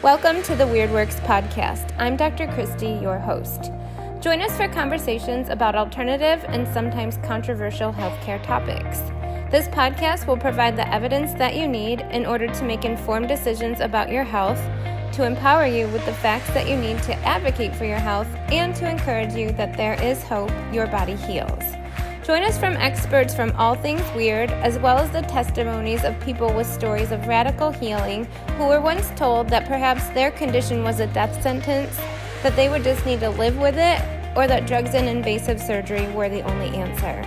Welcome to the Weird Works podcast. I'm Dr. Christy, your host. Join us for conversations about alternative and sometimes controversial healthcare topics. This podcast will provide the evidence that you need in order to make informed decisions about your health, to empower you with the facts that you need to advocate for your health, and to encourage you that there is hope your body heals. Join us from experts from all things weird, as well as the testimonies of people with stories of radical healing who were once told that perhaps their condition was a death sentence, that they would just need to live with it, or that drugs and invasive surgery were the only answer.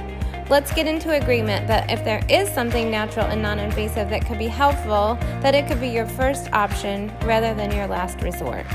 Let's get into agreement that if there is something natural and non-invasive that could be helpful, that it could be your first option rather than your last resort.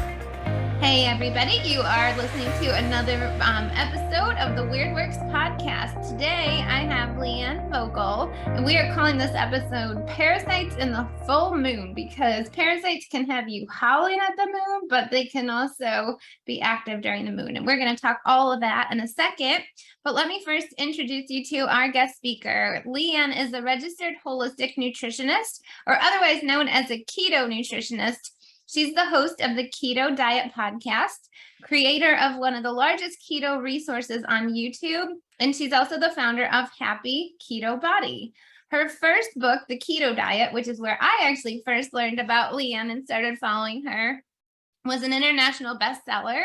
Hey everybody, you are listening to another episode of the Weird Works podcast. Today I have Leanne Vogel, and we are calling this episode Parasites in the Full Moon, because parasites can have you howling at the moon, but they can also be active during the moon. And we're going to talk all of that in a second. But let me first introduce you to our guest speaker. Leanne is a registered holistic nutritionist, or otherwise known as a keto nutritionist. She's the host of the Keto Diet podcast, creator of one of the largest keto resources on YouTube, and she's also the founder of Happy Keto Body. Her first book, The Keto Diet, which is where I actually first learned about Leanne and started following her, was an international bestseller.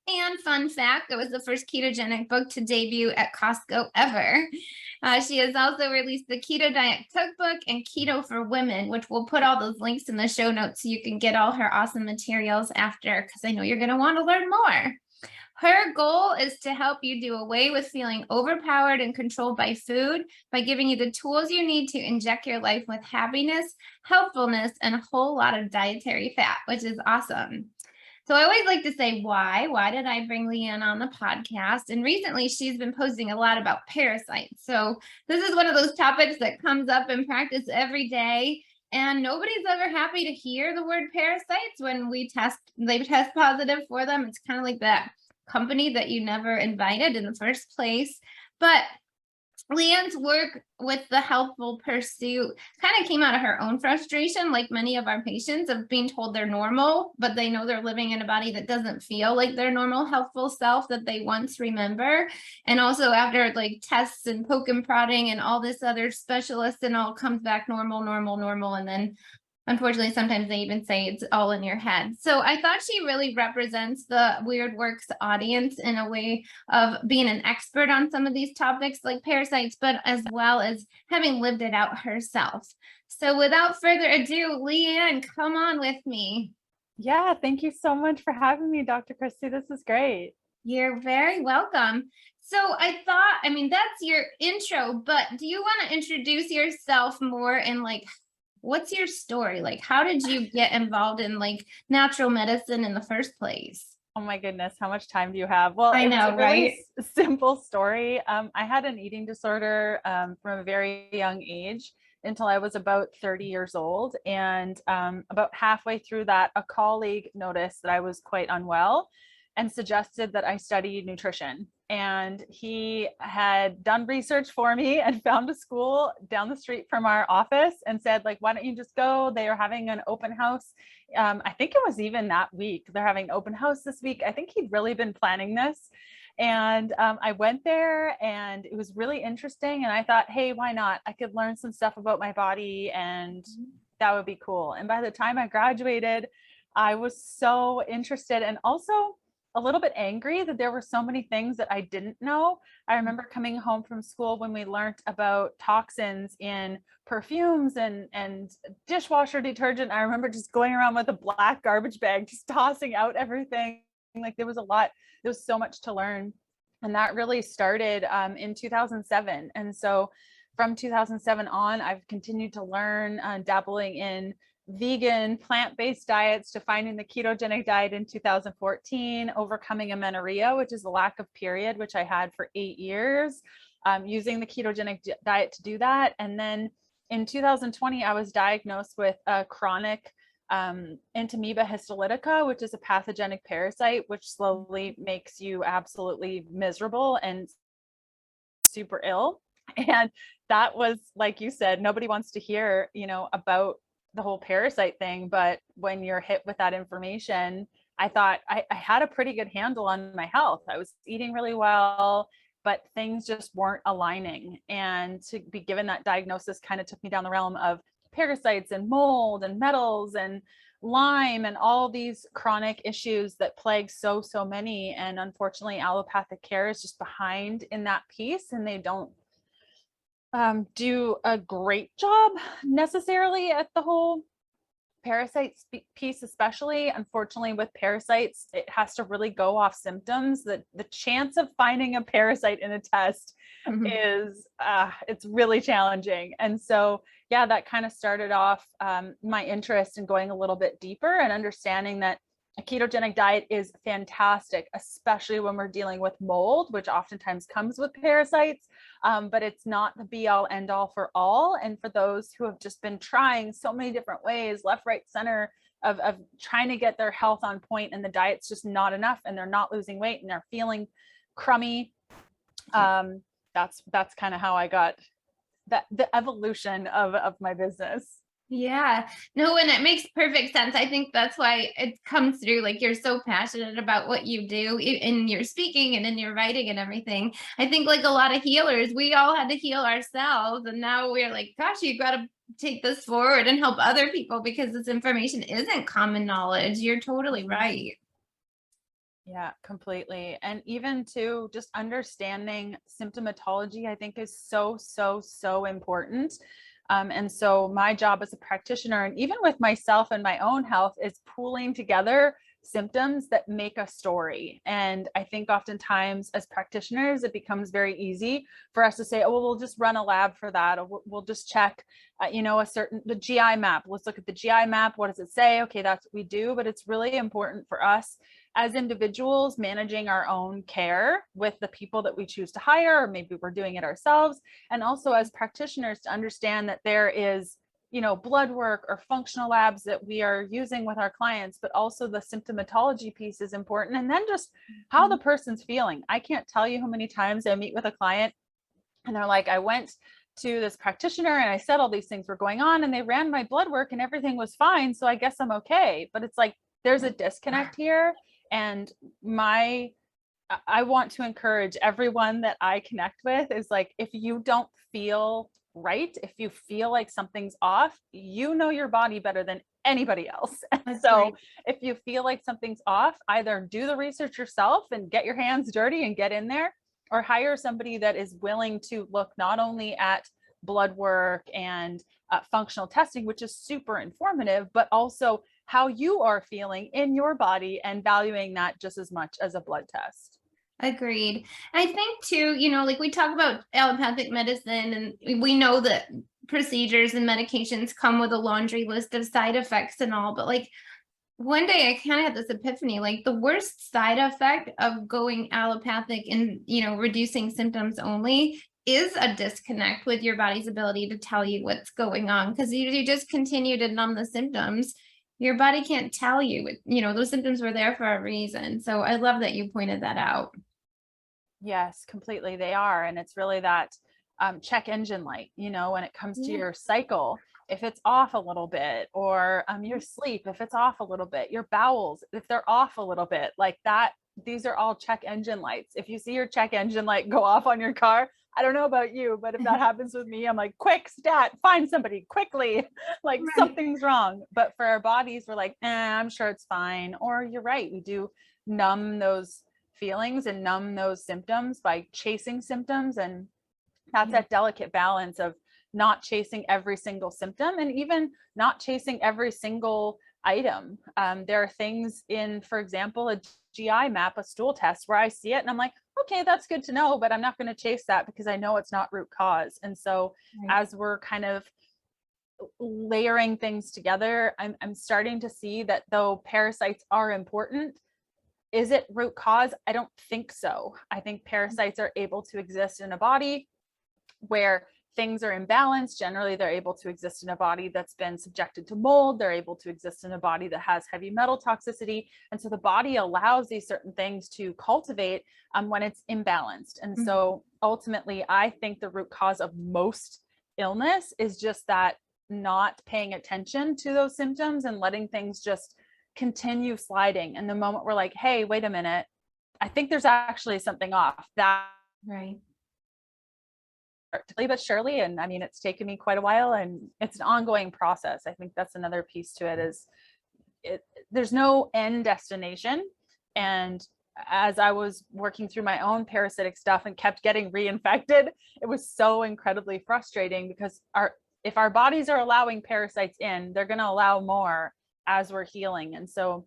And fun fact, it was the first ketogenic book to debut at Costco ever. She has also released the Keto Diet Cookbook and Keto for Women, which we'll put all those links in the show notes so you can get all her awesome materials after, because I know you're going to want to learn more. Her goal is to help you do away with feeling overpowered and controlled by food by giving you the tools you need to inject your life with happiness, helpfulness, and a whole lot of dietary fat, which is awesome. So I always like to say, why? Why did I bring Leanne on the podcast? And recently she's been posting a lot about parasites. So this is one of those topics that comes up in practice every day. And nobody's ever happy to hear the word parasites when they test positive for them. It's kind of like that company that you never invited in the first place. But Leanne's work with the healthful pursuit kind of came out of her own frustration, like many of our patients, of being told they're normal, but they know they're living in a body that doesn't feel like their normal, healthful self that they once remember. And also after like tests and poke and prodding and all this other specialists, and all comes back normal. And then unfortunately, sometimes they even say it's all in your head. So I thought she really represents the Weird Works audience in a way of being an expert on some of these topics like parasites, but as well as having lived it out herself. So without further ado, Leanne, come on with me. Yeah, thank you so much for having me, Dr. Christy. This is great. You're very welcome. So I thought, that's your intro, but do you want to introduce yourself more in like, what's your story? Like, how did you get involved in like natural medicine in the first place? Oh my goodness, how much time do you have? Well, I know, it's a really right? simple story. I had an eating disorder from a very young age until I was about 30 years old. And about halfway through that, a colleague noticed that I was quite unwell and suggested that I study nutrition. And he had done research for me and found a school down the street from our office and said, like, why don't you just go? They are having an open house. I think it was even that week. They're having an open house this week. I think he'd really been planning this. And I went there and it was really interesting. And I thought, hey, why not? I could learn some stuff about my body and that would be cool. And by the time I graduated, I was so interested and also a little bit angry that there were so many things that I didn't know. I remember coming home from school when we learned about toxins in perfumes and dishwasher detergent. I remember just going around with a black garbage bag, just tossing out everything. Like there was so much to learn. And that really started in 2007. And so from 2007 on, I've continued to learn, dabbling in vegan, plant-based diets to finding the ketogenic diet in 2014, overcoming amenorrhea, which is a lack of period, which I had for 8 years, using the ketogenic diet to do that. And then in 2020, I was diagnosed with a chronic Entamoeba histolytica, which is a pathogenic parasite, which slowly makes you absolutely miserable and super ill. And that was, like you said, nobody wants to hear, about the whole parasite thing, but when you're hit with that information, I thought I had a pretty good handle on my health. I was eating really well, but things just weren't aligning. And to be given that diagnosis kind of took me down the realm of parasites and mold and metals and Lyme and all these chronic issues that plague so many. And unfortunately, allopathic care is just behind in that piece, and they don't do a great job necessarily at the whole parasite piece. Especially, unfortunately, with parasites, it has to really go off symptoms. The chance of finding a parasite in a test is it's really challenging. And so yeah, that kind of started off my interest in going a little bit deeper and understanding that a ketogenic diet is fantastic, especially when we're dealing with mold, which oftentimes comes with parasites, but it's not the be all end all for all. And for those who have just been trying so many different ways, left, right, center, of trying to get their health on point, and the diet's just not enough, and they're not losing weight, and they're feeling crummy. That's kind of how I got the evolution of my business. Yeah, no, and it makes perfect sense. I think that's why it comes through. Like, you're so passionate about what you do in your speaking and in your writing and everything. I think like a lot of healers, we all had to heal ourselves. And now we're like, gosh, you got to take this forward and help other people, because this information isn't common knowledge. You're totally right. Yeah, completely. And even to just understanding symptomatology, I think is so important. And so my job as a practitioner, and even with myself and my own health, is pooling together symptoms that make a story. And I think oftentimes as practitioners, it becomes very easy for us to say, oh, well, we'll just run a lab for that. Or we'll just check, the GI map. Let's look at the GI map. What does it say? Okay, that's what we do. But it's really important for us as individuals managing our own care with the people that we choose to hire, or maybe we're doing it ourselves. And also as practitioners, to understand that there is, blood work or functional labs that we are using with our clients, but also the symptomatology piece is important. And then just how the person's feeling. I can't tell you how many times I meet with a client and they're like, I went to this practitioner and I said all these things were going on, and they ran my blood work and everything was fine, so I guess I'm okay. But it's like, there's a disconnect here. And I want to encourage everyone that I connect with is like, if you don't feel right, if you feel like something's off, your body better than anybody else. So if you feel like something's off, either do the research yourself and get your hands dirty and get in there, or hire somebody that is willing to look not only at blood work and functional testing, which is super informative, but also how you are feeling in your body and valuing that just as much as a blood test. Agreed. I think too, like we talk about allopathic medicine, and we know that procedures and medications come with a laundry list of side effects and all, but like one day I kind of had this epiphany, like the worst side effect of going allopathic and, reducing symptoms only is a disconnect with your body's ability to tell you what's going on. Because you just continue to numb the symptoms. Your body can't tell you, those symptoms were there for a reason. So I love that you pointed that out. Yes, completely. They are. And it's really that check engine light, when it comes to your cycle, if it's off a little bit, or your sleep, if it's off a little bit, your bowels, if they're off a little bit, like that, these are all check engine lights. If you see your check engine light go off on your car, I don't know about you, but if that happens with me, I'm like, quick stat, find somebody quickly, like something's wrong. But for our bodies, we're like, I'm sure it's fine. Or you're right, we do numb those feelings and numb those symptoms by chasing symptoms. And that's that delicate balance of not chasing every single symptom, and even not chasing every single item. There are things in, for example, a GI map, a stool test, where I see it and I'm like, okay, that's good to know, but I'm not going to chase that because I know it's not root cause. And so as we're kind of layering things together, I'm starting to see that though parasites are important, is it root cause? I don't think so. I think parasites are able to exist in a body where things are imbalanced. Generally, they're able to exist in a body that's been subjected to mold. They're able to exist in a body that has heavy metal toxicity. And so the body allows these certain things to cultivate when it's imbalanced. And so ultimately, I think the root cause of most illness is just that not paying attention to those symptoms and letting things just continue sliding. And the moment we're like, hey, wait a minute, I think there's actually something off, that Right. slowly but surely. And I mean, it's taken me quite a while, and it's an ongoing process. I think that's another piece to it, is there's no end destination. And as I was working through my own parasitic stuff and kept getting reinfected, it was so incredibly frustrating, because if our bodies are allowing parasites in, they're going to allow more as we're healing. And so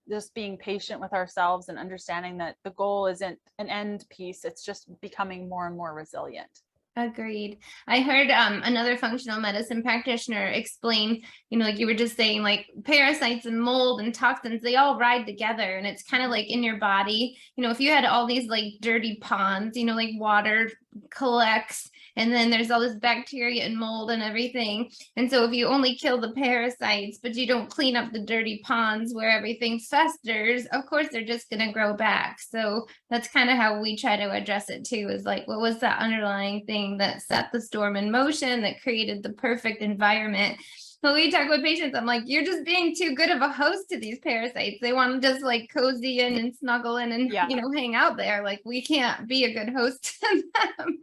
just being patient with ourselves and understanding that the goal isn't an end piece, it's just becoming more and more resilient. Agreed. I heard another functional medicine practitioner explain, like you were just saying, like parasites and mold and toxins, they all ride together. And it's kind of like in your body, if you had all these like dirty ponds, like water collects, and then there's all this bacteria and mold and everything. And so if you only kill the parasites, but you don't clean up the dirty ponds where everything festers, of course, they're just going to grow back. So that's kind of how we try to address it too, is like, what was that underlying thing that set the storm in motion, that created the perfect environment? When we talk with patients, I'm like, you're just being too good of a host to these parasites. They want to just like cozy in and snuggle in and, hang out there. Like, we can't be a good host to them.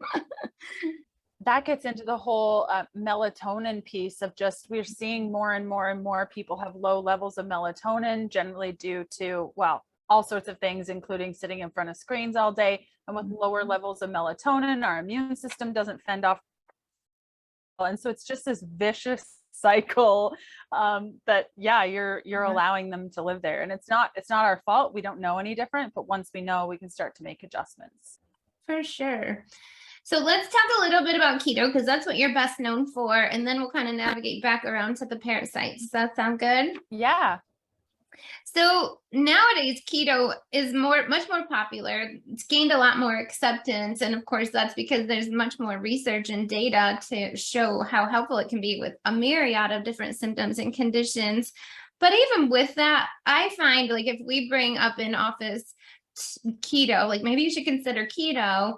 That gets into the whole melatonin piece of just, we're seeing more and more and more people have low levels of melatonin, generally due to, well, all sorts of things, including sitting in front of screens all day. And with lower levels of melatonin, our immune system doesn't fend off. And so it's just this vicious cycle that you're allowing them to live there. And it's not our fault. We don't know any different, but once we know, we can start to make adjustments. For sure. So let's talk a little bit about keto, because that's what you're best known for. And then we'll kind of navigate back around to the parasites. Does that sound good? Yeah. So nowadays, keto is much more popular. It's gained a lot more acceptance. And of course, that's because there's much more research and data to show how helpful it can be with a myriad of different symptoms and conditions. But even with that, I find, like, if we bring up in office keto, like maybe you should consider keto,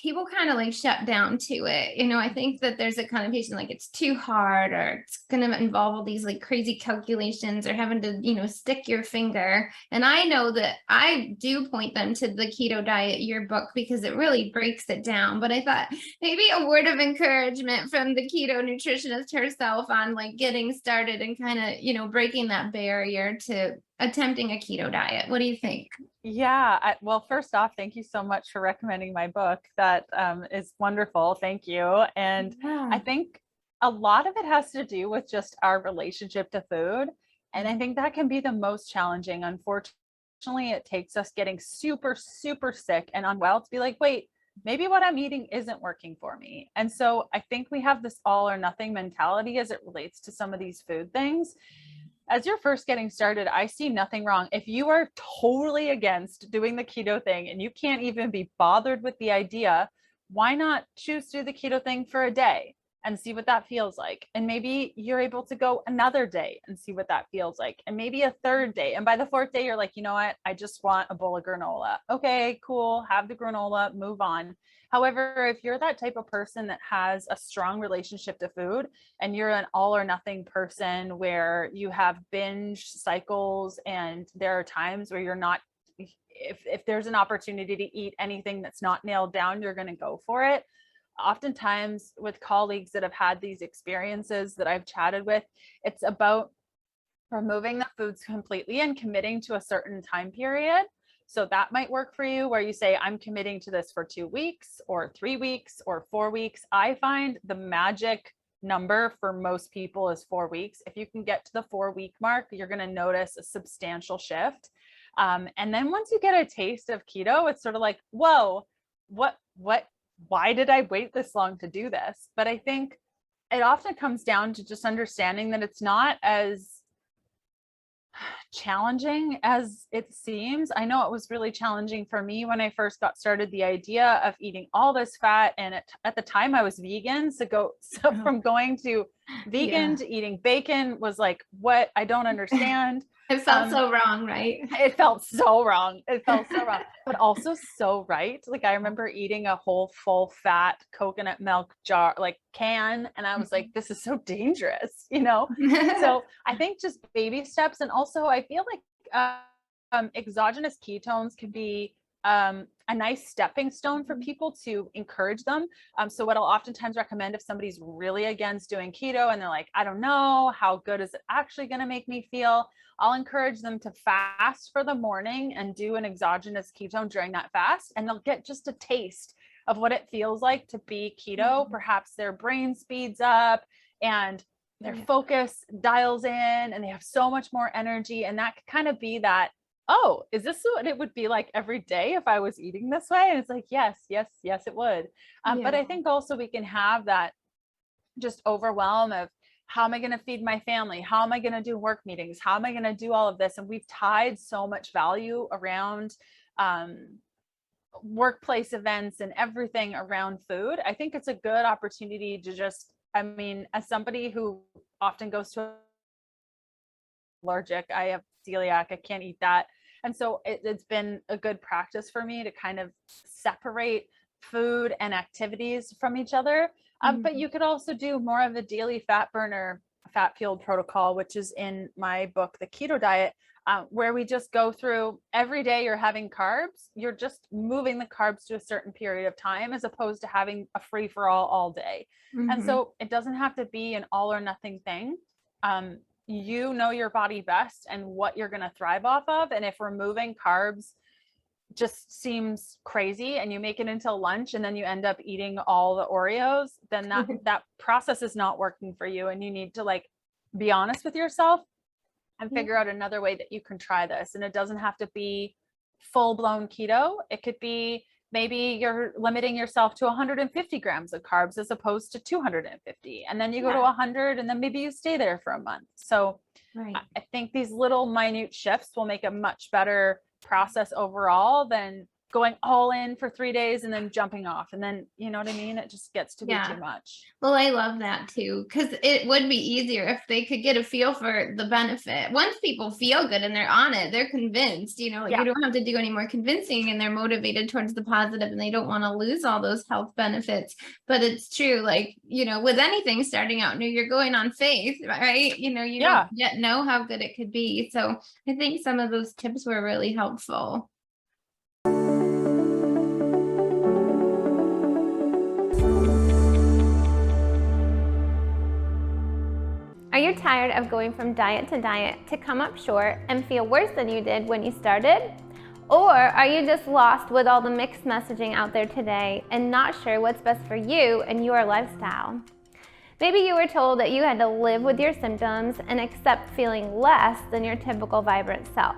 people kind of like shut down to it. I think that there's a connotation like it's too hard, or it's going to involve all these like crazy calculations, or having to, stick your finger. And I know that I do point them to the Keto Diet Yearbook, because it really breaks it down. But I thought maybe a word of encouragement from the keto nutritionist herself on like getting started and kind of, breaking that barrier to attempting a keto diet. What do you think? Yeah. Well, first off, thank you so much for recommending my book. That is wonderful. Thank you. And I think a lot of it has to do with just our relationship to food. And I think that can be the most challenging. Unfortunately, it takes us getting super, super sick and unwell to be like, wait, maybe what I'm eating isn't working for me. And so I think we have this all or nothing mentality as it relates to some of these food things. As you're first getting started, I see nothing wrong. If you are totally against doing the keto thing and you can't even be bothered with the idea, why not choose to do the keto thing for a day and see what that feels like? And maybe you're able to go another day and see what that feels like. And maybe a third day. And by the fourth day, you're like, you know what? I just want a bowl of granola. Okay, cool. Have the granola, move on. However, if you're that type of person that has a strong relationship to food, and you're an all or nothing person where you have binge cycles, and there are times where you're not, if there's an opportunity to eat anything that's not nailed down, you're going to go for it. Oftentimes with colleagues that have had these experiences that I've chatted with, it's about removing the foods completely and committing to a certain time period. So that might work for you, where you say, I'm committing to this for 2 weeks or 3 weeks or 4 weeks. I find the magic number for most people is 4 weeks. If you can get to the 4-week mark, you're going to notice a substantial shift. And then once you get a taste of keto, it's sort of like, whoa, why did I wait this long to do this? But I think it often comes down to just understanding that it's not as challenging as it seems. I know it was really challenging for me when I first got started, the idea of eating all this fat. And at the time I was vegan. So from going to vegan to eating bacon was like, what? I don't understand. It felt so wrong, right? It felt so wrong. It felt so wrong, but also so right. Like I remember eating a whole full fat coconut milk jar, like can, and I was like, this is so dangerous, you know? So I think just baby steps. And also I feel like exogenous ketones can be a nice stepping stone for people to encourage them. So what I'll oftentimes recommend if somebody's really against doing keto and they're like, I don't know, how good is it actually going to make me feel? I'll encourage them to fast for the morning and do an exogenous ketone during that fast, and they'll get just a taste of what it feels like to be keto. Perhaps their brain speeds up and their focus dials in and they have so much more energy. And that could kind of be that, oh, is this what it would be like every day if I was eating this way? And it's like, yes, yes, yes, it would. But I think also we can have that just overwhelm of, how am I going to feed my family? How am I going to do work meetings? How am I going to do all of this? And we've tied so much value around workplace events and everything around food. I think it's a good opportunity to just, I mean, as somebody who often goes to allergic, I have celiac, I can't eat that. And so it's been a good practice for me to kind of separate food and activities from each other. But you could also do more of the daily fat burner, fat fueled protocol, which is in my book, The Keto Diet, where we just go through every day you're having carbs, you're just moving the carbs to a certain period of time, as opposed to having a free for all day. And so it doesn't have to be an all or nothing thing. You know your body best and what you're going to thrive off of. And if removing carbs just seems crazy and you make it into lunch and then you end up eating all the Oreos, then that process is not working for you. And you need to like be honest with yourself and figure out another way that you can try this. And it doesn't have to be full blown keto. It could be maybe you're limiting yourself to 150 grams of carbs as opposed to 250. And then you go to 100 and then maybe you stay there for a month. So I think these little minute shifts will make a much better process overall than going all in for 3 days and then jumping off. And then, you know what I mean? It just gets to be too much. Well, I love that too, because it would be easier if they could get a feel for the benefit. Once people feel good and they're on it, they're convinced, you know, you don't have to do any more convincing, and they're motivated towards the positive and they don't want to lose all those health benefits. But it's true, like, you know, with anything starting out new, you're going on faith, right? You know, you don't yet know how good it could be. So I think some of those tips were really helpful. Are you tired of going from diet to come up short and feel worse than you did when you started? Or are you just lost with all the mixed messaging out there today and not sure what's best for you and your lifestyle? Maybe you were told that you had to live with your symptoms and accept feeling less than your typical vibrant self.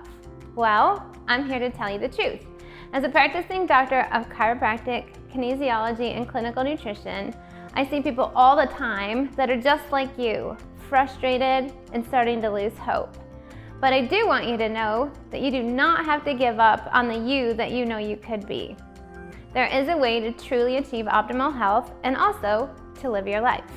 Well, I'm here to tell you the truth. As a practicing doctor of chiropractic, kinesiology, and clinical nutrition, I see people all the time that are just like you, frustrated and starting to lose hope. But I do want you to know that you do not have to give up on the you that you know you could be. There is a way to truly achieve optimal health and also to live your life.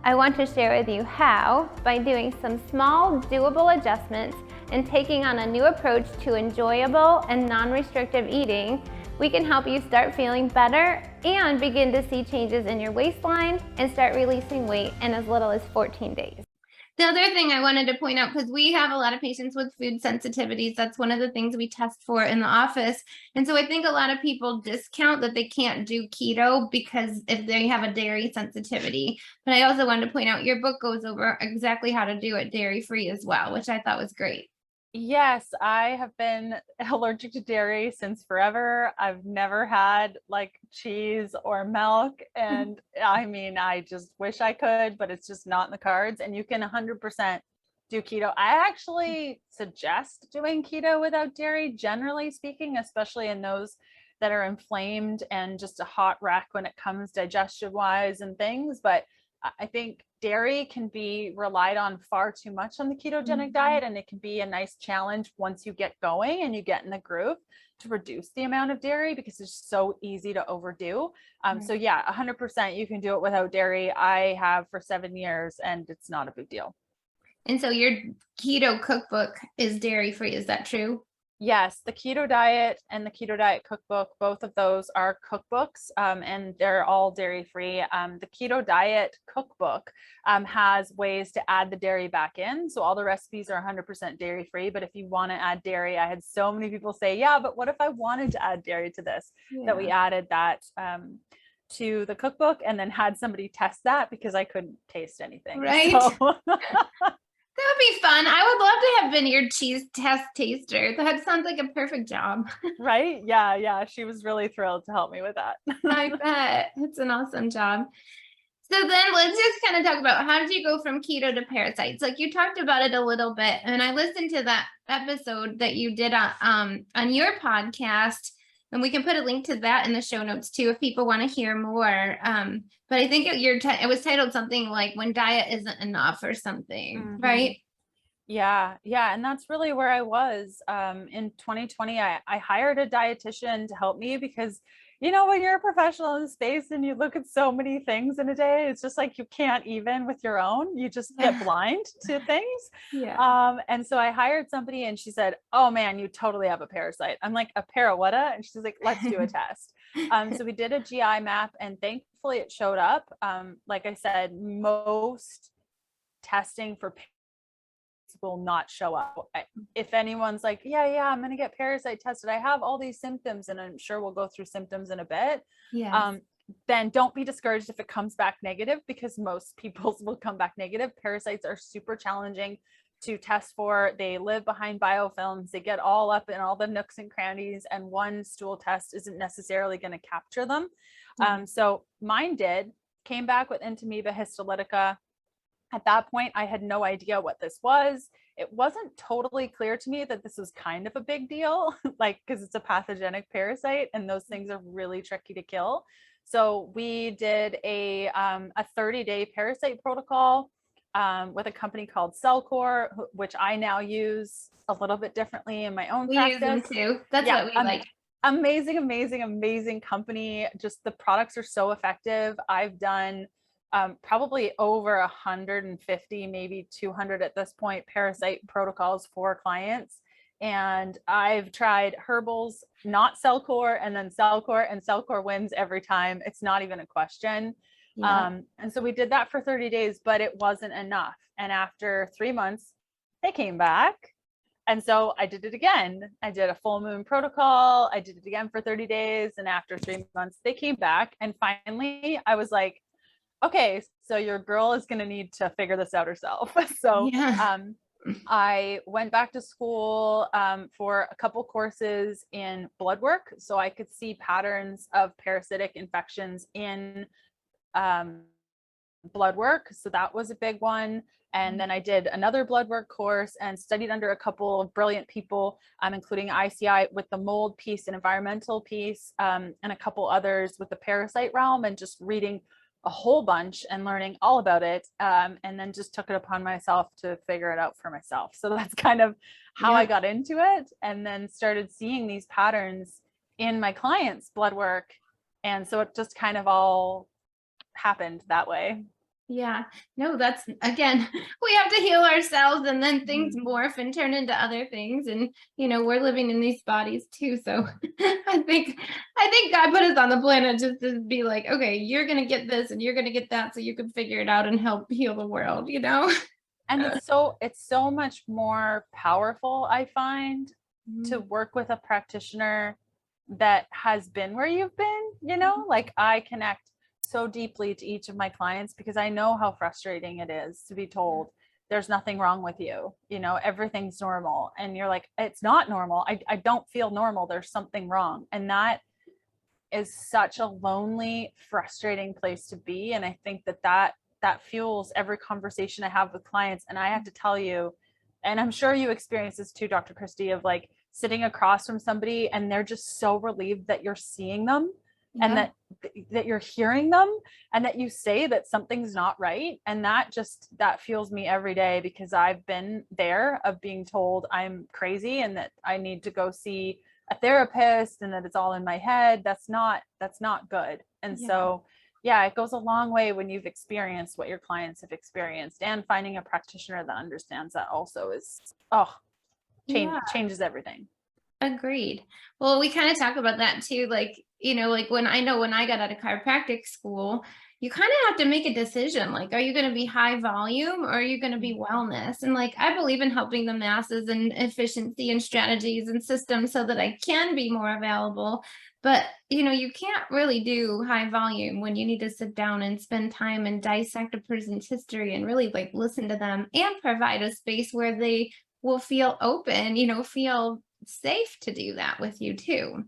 I want to share with you how, by doing some small, doable adjustments and taking on a new approach to enjoyable and non-restrictive eating, we can help you start feeling better and begin to see changes in your waistline and start releasing weight in as little as 14 days. The other thing I wanted to point out, because we have a lot of patients with food sensitivities, that's one of the things we test for in the office. And so I think a lot of people discount that they can't do keto because if they have a dairy sensitivity. But I also wanted to point out your book goes over exactly how to do it dairy-free as well, which I thought was great. Yes, I have been allergic to dairy since forever. I've never had like cheese or milk. And I mean, I just wish I could, but it's just not in the cards. And you can 100% do keto. I actually suggest doing keto without dairy, generally speaking, especially in those that are inflamed and just a hot wreck when it comes digestion wise and things. But I think dairy can be relied on far too much on the ketogenic diet, and it can be a nice challenge once you get going and you get in the groove to reduce the amount of dairy, because it's so easy to overdo. So yeah, 100% you can do it without dairy. I have for 7 years and it's not a big deal. And so your keto cookbook is dairy free, is that true? Yes, the keto diet and the keto diet cookbook, both of those are cookbooks, and they're all dairy free. The keto diet cookbook has ways to add the dairy back in. So all the recipes are 100% dairy free. But if you want to add dairy, I had so many people say, yeah, but what if I wanted to add dairy to this? That we added that to the cookbook, and then had somebody test that because I couldn't taste anything. Right. So that would be fun. I would love to have been your cheese test taster. That sounds like a perfect job. Right? Yeah. She was really thrilled to help me with that. I bet. It's an awesome job. So then let's just kind of talk about, how did you go from keto to parasites? Like, you talked about it a little bit, and I listened to that episode that you did on your podcast, and we can put a link to that in the show notes too if people want to hear more. But I think it was titled something like "When Diet Isn't Enough" or something, right? Yeah. And that's really where I was. In 2020, I hired a dietitian to help me, because, when you're a professional in the space and you look at so many things in a day, it's just like, you can't even with your own, you just get blind to things. And so I hired somebody, and she said, oh man, you totally have a parasite. I'm like, a para-what-a? And she's like, let's do a test. So we did a GI map, and thankfully it showed up. Like I said, most testing for will not show up. If anyone's like, yeah, I'm going to get parasite tested, I have all these symptoms, and I'm sure we'll go through symptoms in a bit. Then don't be discouraged if it comes back negative, because most people's will come back negative. Parasites are super challenging to test for. They live behind biofilms. They get all up in all the nooks and crannies, and one stool test isn't necessarily going to capture them. So mine came back with Entamoeba histolytica. At that point, I had no idea what this was. It wasn't totally clear to me that this was kind of a big deal, because it's a pathogenic parasite, and those things are really tricky to kill. So we did a 30-day parasite protocol with a company called Cellcore, which I now use a little bit differently in my own practice. We use them too. That's what we like. Amazing company. Just the products are so effective. I've done probably over 150, maybe 200 at this point, parasite protocols for clients. And I've tried herbals, not Cellcore, and then Cellcore, and Cellcore wins every time. It's not even a question. And so we did that for 30 days, but it wasn't enough. And after 3 months, they came back. And so I did it again. I did a full moon protocol. I did it again for 30 days. And after 3 months, they came back. And finally, I was like, okay, so your girl is going to need to figure this out herself. So I went back to school for a couple courses in blood work, so I could see patterns of parasitic infections in blood work. So that was a big one. And then I did another blood work course and studied under a couple of brilliant people, including ICI with the mold piece and environmental piece, and a couple others with the parasite realm, and just reading a whole bunch and learning all about it, and then just took it upon myself to figure it out for myself. So that's kind of how I got into it, and then started seeing these patterns in my clients' blood work. And so it just kind of all happened that way. Yeah, no, that's, again, we have to heal ourselves, and then things morph and turn into other things. And, we're living in these bodies too. So I think God put us on the planet just to be like, okay, you're going to get this and you're going to get that, so you can figure it out and help heal the world, And it's so much more powerful, I find, to work with a practitioner that has been where you've been, like I connect so deeply to each of my clients, because I know how frustrating it is to be told there's nothing wrong with you, everything's normal, and you're like, it's not normal. I don't feel normal. There's something wrong. And that is such a lonely, frustrating place to be. And I think that fuels every conversation I have with clients. And I have to tell you, and I'm sure you experience this too, Dr. Christy, of like sitting across from somebody and they're just so relieved that you're seeing them. and Yeah. that you're hearing them, and that you say that something's not right. And that fuels me every day, because I've been there of being told I'm crazy and that I need to go see a therapist and that it's all in my head. That's not good. And Yeah. so yeah, it goes a long way when you've experienced what your clients have experienced, and finding a practitioner that understands that also is Yeah. changes everything. Agreed. Well, we kind of talk about that too. Like, like when I got out of chiropractic school, you kind of have to make a decision. Like, are you going to be high volume or are you going to be wellness? And like, I believe in helping the masses and efficiency and strategies and systems so that I can be more available. But, you can't really do high volume when you need to sit down and spend time and dissect a person's history and really like listen to them and provide a space where they will feel open, feel safe to do that with you too.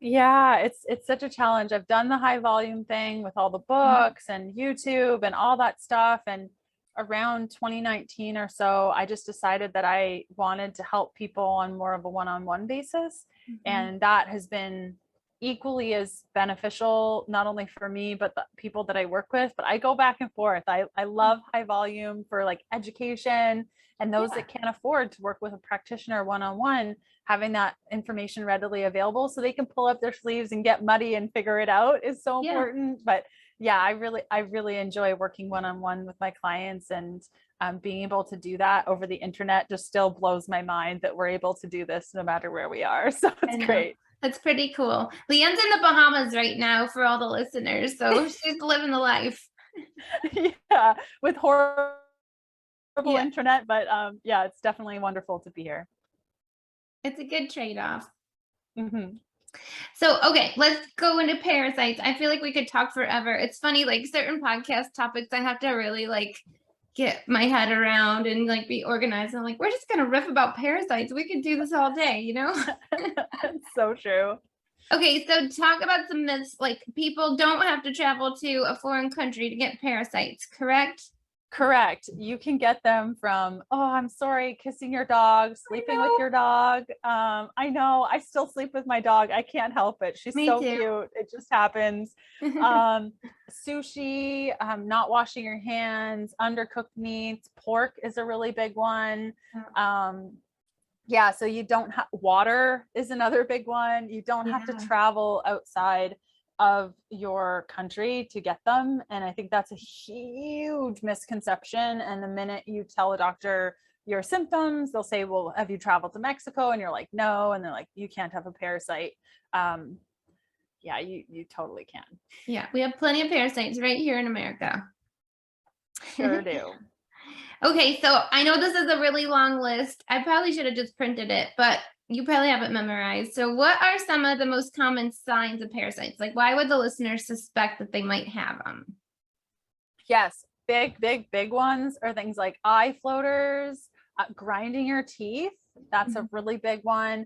Yeah, it's such a challenge. I've done the high volume thing with all the books and YouTube and all that stuff. And around 2019 or so, I just decided that I wanted to help people on more of a one-on-one basis. And that has been equally as beneficial, not only for me, but the people that I work with. But I go back and forth. I love high volume for like education, and those that can't afford to work with a practitioner one-on-one, having that information readily available so they can pull up their sleeves and get muddy and figure it out is so important. But yeah, I really enjoy working one-on-one with my clients, and being able to do that over the internet just still blows my mind that we're able to do this no matter where we are. So it's great. That's pretty cool. Leanne's in the Bahamas right now for all the listeners, so she's living the life. Yeah, with horrible internet, but yeah, it's definitely wonderful to be here. It's a good trade-off. Mm-hmm. So, okay, let's go into parasites. I feel like we could talk forever. It's funny, like certain podcast topics, I have to really like get my head around and like be organized. I'm like, we're just gonna riff about parasites. We could do this all day, So true. Okay, so talk about some myths. Like, people don't have to travel to a foreign country to get parasites, correct? Correct. You can get them from, oh, I'm sorry, kissing your dog, sleeping with your dog. I know, I still sleep with my dog. I can't help it. She's so cute. It just happens. Sushi, not washing your hands, undercooked meats, pork is a really big one. Yeah, so you don't have, water is another big one. You don't have to travel outside of your country to get them. And I think that's a huge misconception. And the minute you tell a doctor your symptoms, they'll say, well, have you traveled to Mexico? And you're like, no. And they're like, you can't have a parasite. Yeah, you totally can. Yeah, we have plenty of parasites right here in America. Sure do. Okay, so I know this is a really long list. I probably should have just printed it, but you probably have it memorized. So what are some of the most common signs of parasites? Like, why would the listeners suspect that they might have them? Yes, big ones are things like eye floaters, grinding your teeth. That's a really big one.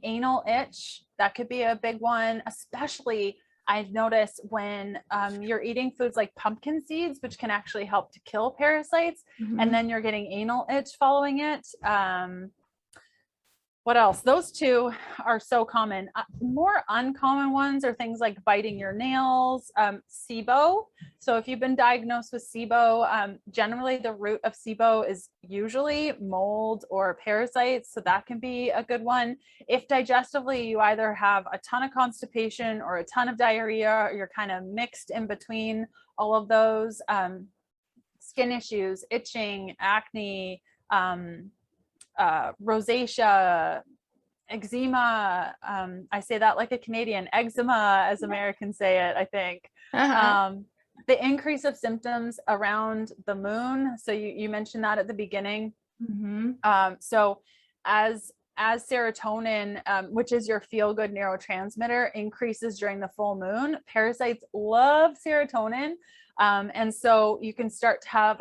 Anal itch, that could be a big one, especially I've noticed when you're eating foods like pumpkin seeds, which can actually help to kill parasites, and then you're getting anal itch following it. What else? Those two are so common. More uncommon ones are things like biting your nails, SIBO. So if you've been diagnosed with SIBO, generally the root of SIBO is usually mold or parasites. So that can be a good one. If digestively, you either have a ton of constipation or a ton of diarrhea, or you're kind of mixed in between all of those, skin issues, itching, acne, rosacea, eczema. I say that like a Canadian, eczema, as Americans say it, I think. The increase of symptoms around the moon. So you mentioned that at the beginning. So as serotonin, which is your feel-good neurotransmitter, increases during the full moon, parasites love serotonin. And so you can start to have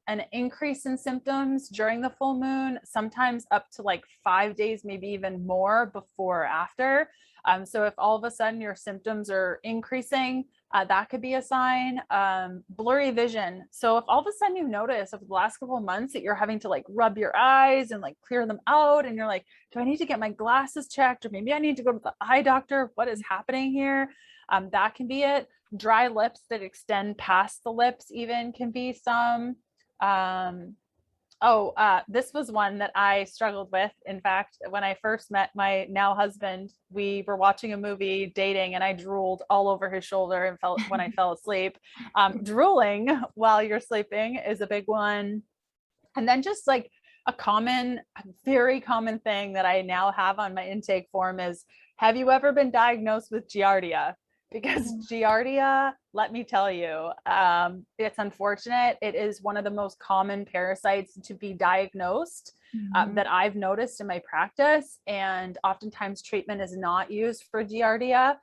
an increase in symptoms during the full moon, sometimes up to like 5 days, maybe even more before or after. So if all of a sudden your symptoms are increasing, that could be a sign. Blurry vision. So if all of a sudden you notice over the last couple of months that you're having to like rub your eyes and like clear them out, and you're like, do I need to get my glasses checked? Or maybe I need to go to the eye doctor. What is happening here? That can be it. Dry lips that extend past the lips even can be some. This was one that I struggled with. In fact, when I first met my now husband, we were watching a movie, dating, and I drooled all over his shoulder and felt when I fell asleep. Drooling while you're sleeping is a big one. And then just like a very common thing that I now have on my intake form is, have you ever been diagnosed with Giardia? Because Giardia, let me tell you, it's unfortunate. It is one of the most common parasites to be diagnosed that I've noticed in my practice. And oftentimes treatment is not used for Giardia.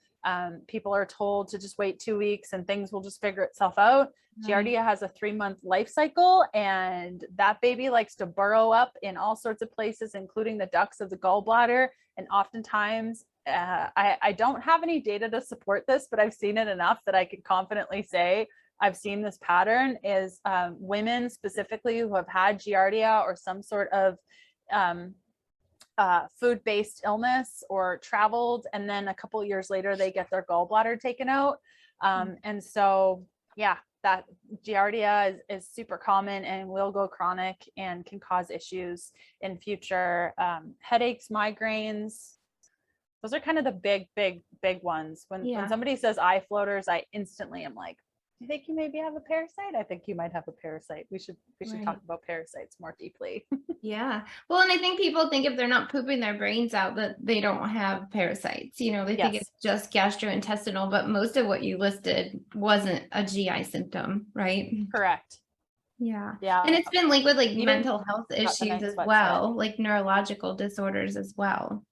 People are told to just wait 2 weeks and things will just figure itself out. Giardia has a 3-month life cycle, and that baby likes to burrow up in all sorts of places, including the ducts of the gallbladder. And oftentimes, I don't have any data to support this, but I've seen it enough that I can confidently say I've seen this pattern is women specifically who have had Giardia or some sort of food-based illness or traveled, and then a couple years later they get their gallbladder taken out. And so, yeah, that Giardia is super common and will go chronic and can cause issues in future. Headaches, migraines, those are kind of the big ones. When somebody says eye floaters, I instantly am like, do you think you maybe have a parasite? I think you might have a parasite. We should talk about parasites more deeply. Yeah. Well, and I think people think if they're not pooping their brains out that they don't have parasites. They think it's just gastrointestinal, but most of what you listed wasn't a GI symptom, right? Correct. Yeah. Yeah. And it's been linked with like Even mental health issues as well, like neurological disorders as well.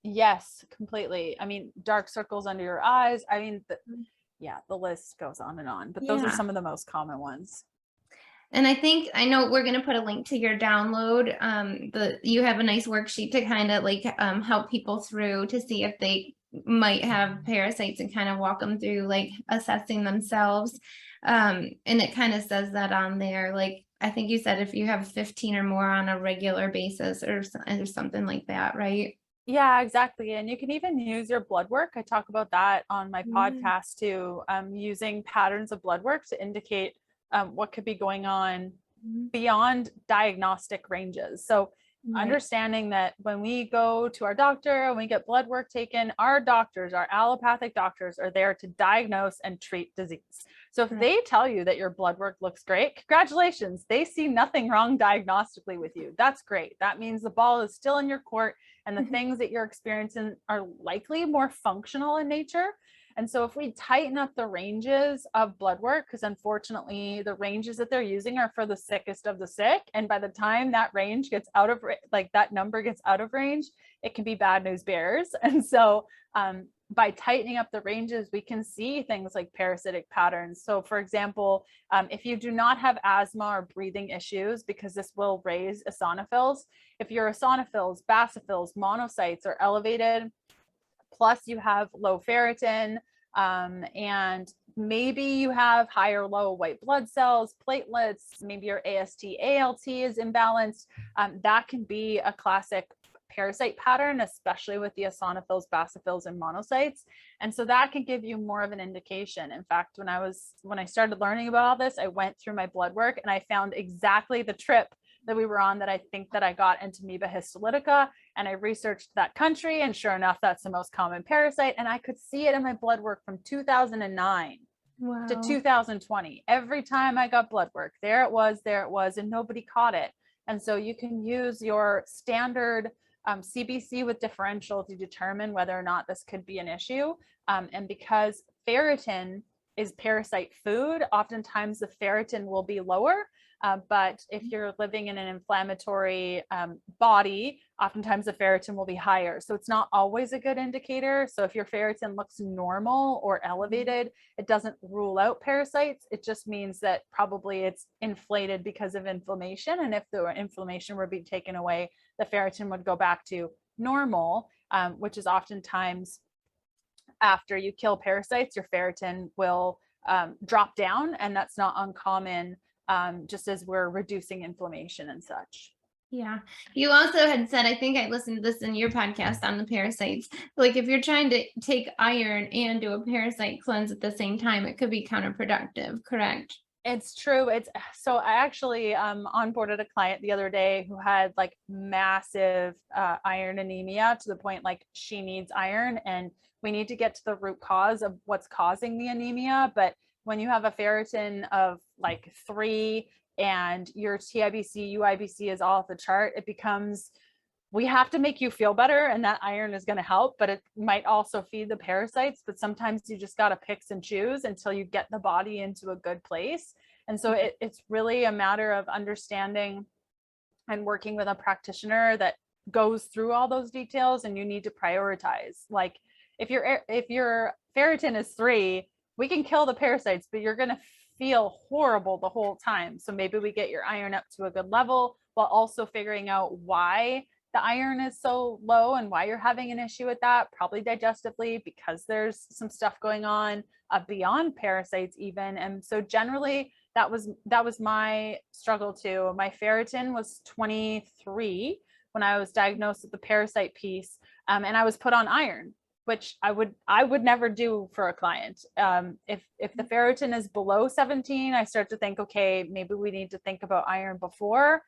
Yes, completely. I mean, dark circles under your eyes. I mean, the list goes on and on, but those are some of the most common ones. And I know we're going to put a link to your download. You have a nice worksheet to kind of like help people through to see if they might have parasites and kind of walk them through like assessing themselves. And it kind of says that on there, like, I think you said if you have 15 or more on a regular basis or something like that, right? Yeah, exactly. And you can even use your blood work. I talk about that on my podcast too, using patterns of blood work to indicate what could be going on beyond diagnostic ranges. So understanding that when we go to our doctor and we get blood work taken, our allopathic doctors are there to diagnose and treat disease. So if they tell you that your blood work looks great, congratulations, they see nothing wrong diagnostically with you. That's great. That means the ball is still in your court and the things that you're experiencing are likely more functional in nature. And so if we tighten up the ranges of blood work, because unfortunately the ranges that they're using are for the sickest of the sick. And by the time that range gets out of, like that number gets out of range, it can be bad news bears. And so by tightening up the ranges, we can see things like parasitic patterns. So for example, if you do not have asthma or breathing issues, because this will raise eosinophils, if your eosinophils, basophils, monocytes are elevated, plus you have low ferritin, and maybe you have high or low white blood cells, platelets, maybe your AST, ALT is imbalanced, that can be a classic parasite pattern, especially with the eosinophils, basophils, and monocytes. And so that can give you more of an indication. In fact, when I started learning about all this, I went through my blood work and I found exactly the trip that we were on that I think that I got Entamoeba histolytica, and I researched that country, and sure enough, that's the most common parasite. And I could see it in my blood work from 2009 to 2020. Every time I got blood work, there it was, and nobody caught it. And so you can use your standard CBC with differential to determine whether or not this could be an issue. And because ferritin is parasite food, oftentimes the ferritin will be lower. But if you're living in an inflammatory body, oftentimes the ferritin will be higher. So it's not always a good indicator. So if your ferritin looks normal or elevated, it doesn't rule out parasites. It just means that probably it's inflated because of inflammation. And if the inflammation were being taken away, the ferritin would go back to normal, which is oftentimes after you kill parasites, your ferritin will drop down, and that's not uncommon. Just as we're reducing inflammation and such. Yeah. You also had said, I think I listened to this in your podcast on the parasites, like if you're trying to take iron and do a parasite cleanse at the same time, it could be counterproductive, correct? It's true. It's so I actually onboarded a client the other day who had like massive iron anemia to the point like she needs iron, and we need to get to the root cause of what's causing the anemia. But when you have a ferritin of like 3 and your TIBC, UIBC is all off the chart, it becomes, we have to make you feel better, and that iron is going to help, but it might also feed the parasites. But sometimes you just got to pick and choose until you get the body into a good place. And so it's really a matter of understanding and working with a practitioner that goes through all those details, and you need to prioritize. Like if your ferritin is 3, we can kill the parasites, but you're going to feel horrible the whole time. So maybe we get your iron up to a good level while also figuring out why the iron is so low and why you're having an issue with that, probably digestively, because there's some stuff going on beyond parasites even. And so generally that was my struggle too. My ferritin was 23 when I was diagnosed with the parasite piece, and I was put on iron, which I would never do for a client. If the ferritin is below 17, I start to think, okay, maybe we need to think about iron before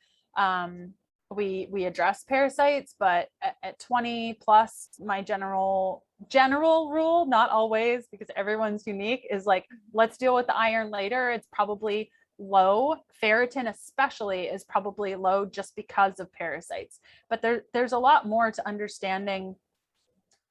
we address parasites. But at 20 plus, my general rule, not always because everyone's unique, is like, let's deal with the iron later. It's probably low. Ferritin especially is probably low just because of parasites. But there's a lot more to understanding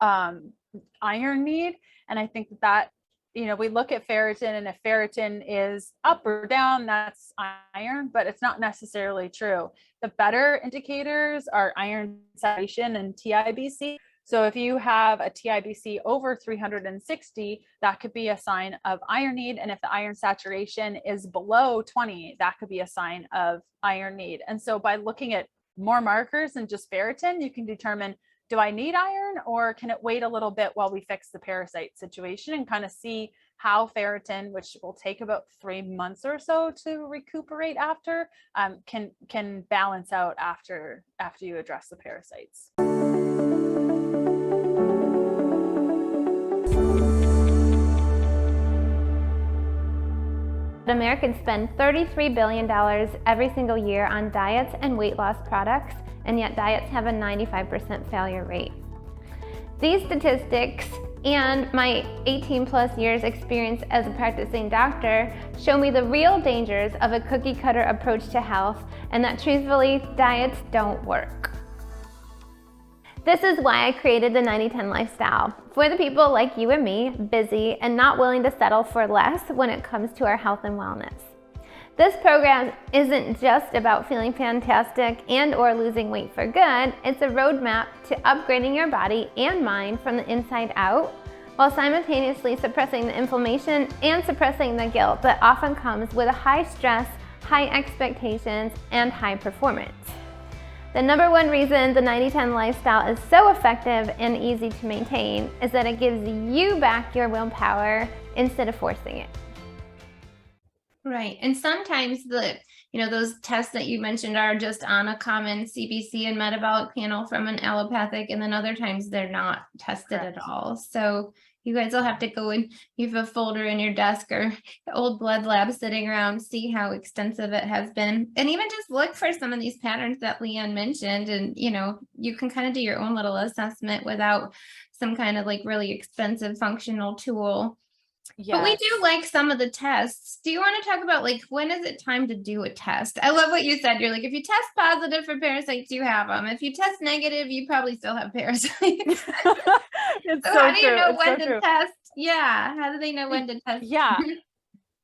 iron need. And I think that we look at ferritin, and if ferritin is up or down, that's iron, but it's not necessarily true. The better indicators are iron saturation and TIBC. So if you have a TIBC over 360, that could be a sign of iron need. And if the iron saturation is below 20, that could be a sign of iron need. And so by looking at more markers than just ferritin, you can determine, do I need iron, or can it wait a little bit while we fix the parasite situation, and kind of see how ferritin, which will take about 3 months or so to recuperate after, can balance out after you address the parasites. Americans spend $33 billion every single year on diets and weight loss products, and yet diets have a 95% failure rate. These statistics and my 18 plus years experience as a practicing doctor show me the real dangers of a cookie cutter approach to health, and that truthfully, diets don't work. This is why I created the 90-10 lifestyle, for the people like you and me, busy and not willing to settle for less when it comes to our health and wellness. This program isn't just about feeling fantastic and or losing weight for good. It's a roadmap to upgrading your body and mind from the inside out, while simultaneously suppressing the inflammation and suppressing the guilt that often comes with a high stress, high expectations, and high performance. The number one reason the 90-10 lifestyle is so effective and easy to maintain is that it gives you back your willpower instead of forcing it. Right. And sometimes those tests that you mentioned are just on a common CBC and metabolic panel from an allopathic, and then other times they're not tested Correct. At all. So you guys will have to go and you have a folder in your desk or old blood lab sitting around, see how extensive it has been, and even just look for some of these patterns that Leanne mentioned. And, you can kind of do your own little assessment without some kind of like really expensive functional tool. Yes. But we do like some of the tests. Do you want to talk about like, when is it time to do a test? I love what you said. You're like, if you test positive for parasites, you have them. If you test negative, you probably still have parasites. So how do you know when to test? Yeah. How do they know when to test? Yeah.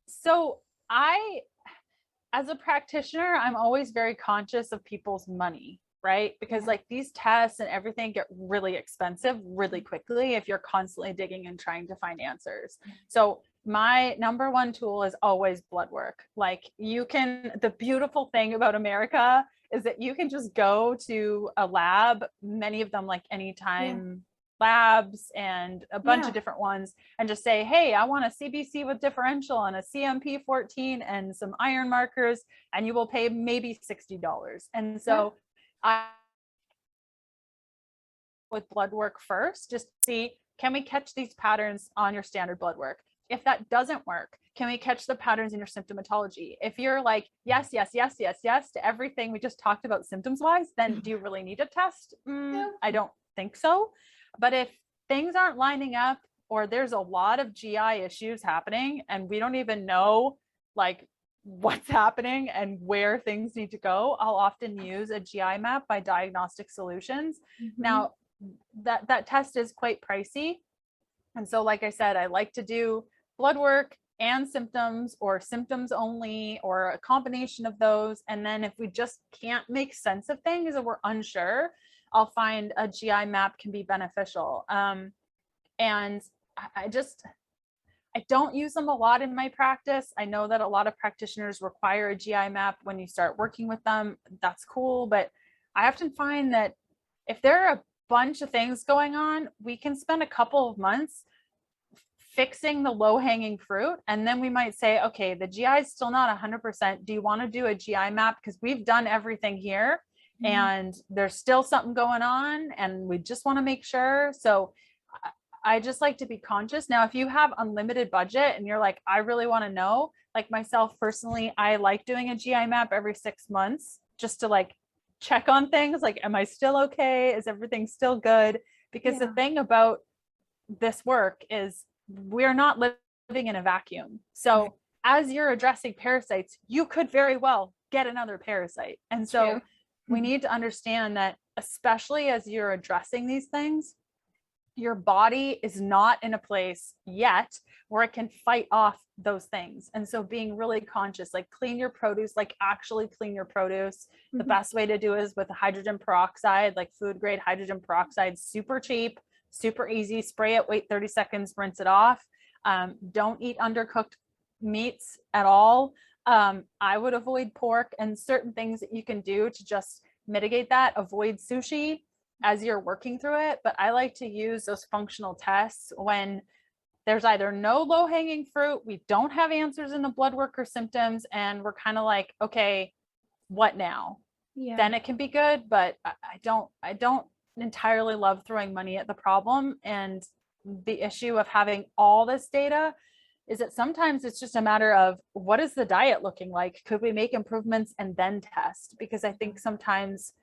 So as a practitioner, I'm always very conscious of people's money, right? Because like these tests and everything get really expensive really quickly if you're constantly digging and trying to find answers. So my number one tool is always blood work. Like the beautiful thing about America is that you can just go to a lab, many of them like Anytime Labs and a bunch of different ones, and just say, hey, I want a CBC with differential and a CMP 14 and some iron markers, and you will pay maybe $60. And so I with blood work first, just see, can we catch these patterns on your standard blood work? If that doesn't work, can we catch the patterns in your symptomatology? If you're like, yes, yes, yes, yes, yes to everything we just talked about symptoms wise, then do you really need a test? I don't think so. But if things aren't lining up, or there's a lot of GI issues happening and we don't even know like what's happening and where things need to go, I'll often use a GI map by Diagnostic Solutions. Now, that test is quite pricey. And so, like I said, I like to do blood work and symptoms, or symptoms only, or a combination of those. And then if we just can't make sense of things or we're unsure, I'll find a GI map can be beneficial. And I don't use them a lot in my practice. I know that a lot of practitioners require a GI map when you start working with them. That's cool. But I often find that if there are a bunch of things going on, we can spend a couple of months fixing the low-hanging fruit, and then we might say, okay, the GI is still not 100%. Do you want to do a GI map? Because we've done everything here and there's still something going on and we just want to make sure. So I just like to be conscious. Now, if you have unlimited budget and you're like, I really want to know, like myself personally, I like doing a GI map every 6 months just to like check on things, like, am I still okay? Is everything still good? Because the thing about this work is we're not living in a vacuum. So as you're addressing parasites, you could very well get another parasite. And so we need to understand that, especially as you're addressing these things, your body is not in a place yet where it can fight off those things. And so being really conscious, like clean your produce, like actually clean your produce. The best way to do is with hydrogen peroxide, like food grade hydrogen peroxide, super cheap, super easy. Spray it, wait 30 seconds, rinse it off. Don't eat undercooked meats at all. I would avoid pork, and certain things that you can do to just mitigate that. Avoid sushi as you're working through it. But I like to use those functional tests when there's either no low-hanging fruit, we don't have answers in the blood work or symptoms, and we're kind of like, okay, what now? Then it can be good. But I don't entirely love throwing money at the problem. And the issue of having all this data is that sometimes it's just a matter of, what is the diet looking like? Could we make improvements and then test? Because I think sometimes